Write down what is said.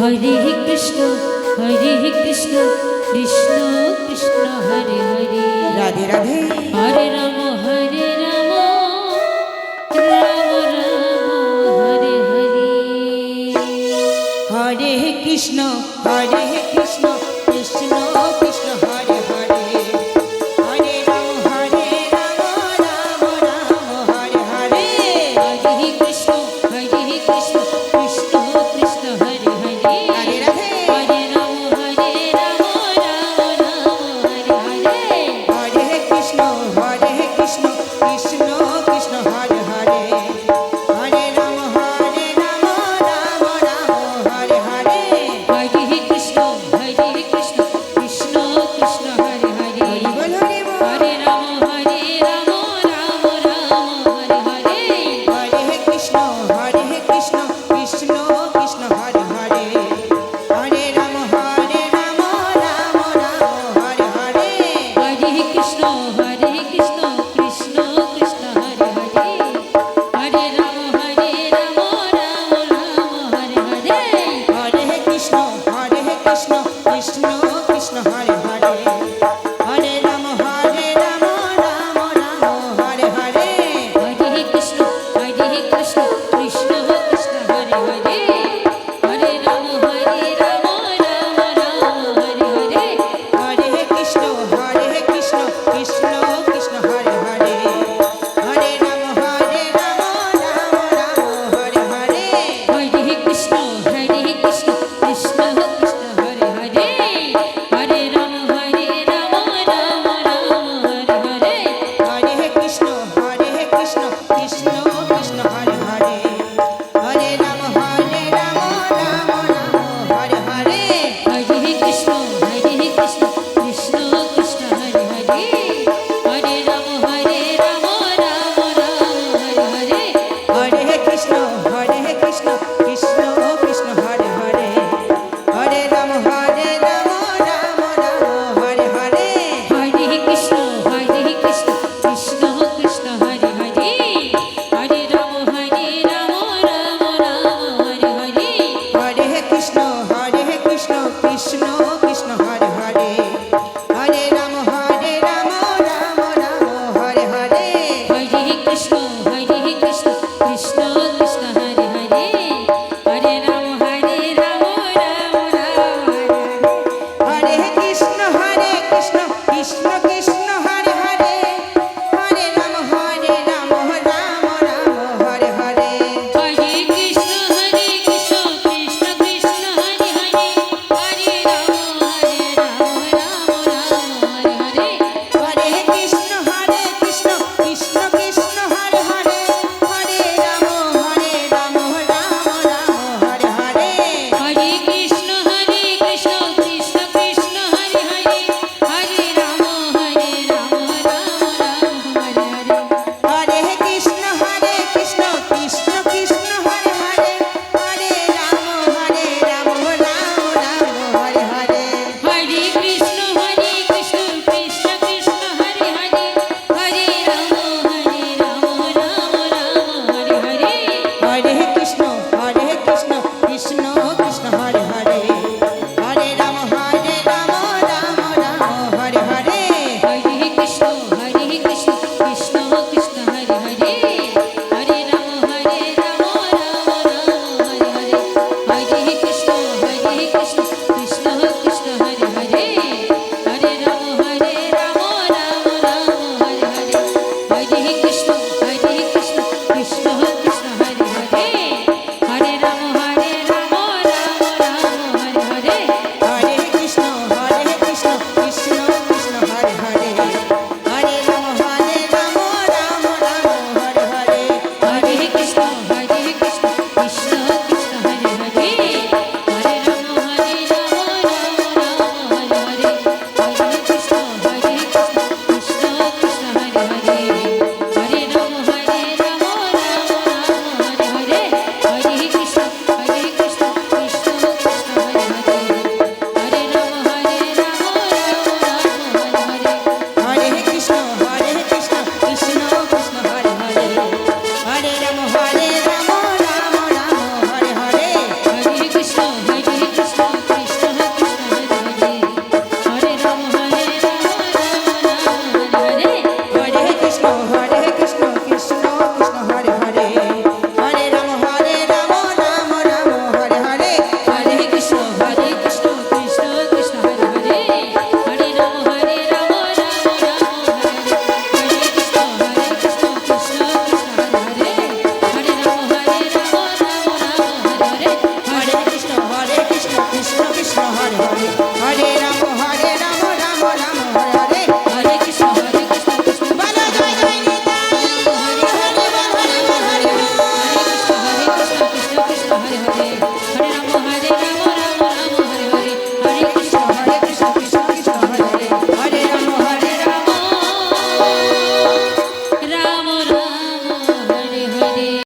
হরে Krishna Krishna Krishna Hare Hare Radhe Radhe হরে Ram Ram Ram Hare Hare Hare Krishna Krishna Krishna Hare Hare Hare Ram Ram Ram Hare Hare Hare Krishna Krishna Krishna Hare Hare Radhe Radhe হরে Ram Ram Ram Hare Hare Hare Krishna Krishna Krishna Hare Hare Hare Ram Ram Ram Hare Hare Hare Krishna Krishna Krishna Hare Hare বল Hari বল হরে Ram Ram Ram Hare Hare Hare Krishna Krishna Krishna Hare Hare Hare Ram Ram Ram Hare Hare Hare Krishna Krishna Krishna Hare Hare Hare Ram Ram Ram Hare Hare Hare Krishna Krishna Krishna Hare Hare Hare Ram Ram Ram Hare Hare Hare Krishna Krishna Krishna Hare Hare Hare Ram Ram Ram Hare Hare Hare Krishna Krishna Krishna Hare Hare Hare Ram Ram Hare Hare Hare Krishna Krishna Krishna Hare Hare Hare Ram Ram Ram Hare Hare Hare Krishna Krishna Krishna Hare Hare Hare Ram Ram Hare Hare Hare Krishna Krishna Krishna Hare Hare Hare Ram Ram Ram Hare Hare Hare Krishna Krishna Krishna Hare Hare Hare Ram Ram Hare Hare Hare Krishna Krishna Krishna Hare Hare Hare Ram Ram Ram Hare Hare Hare Krishna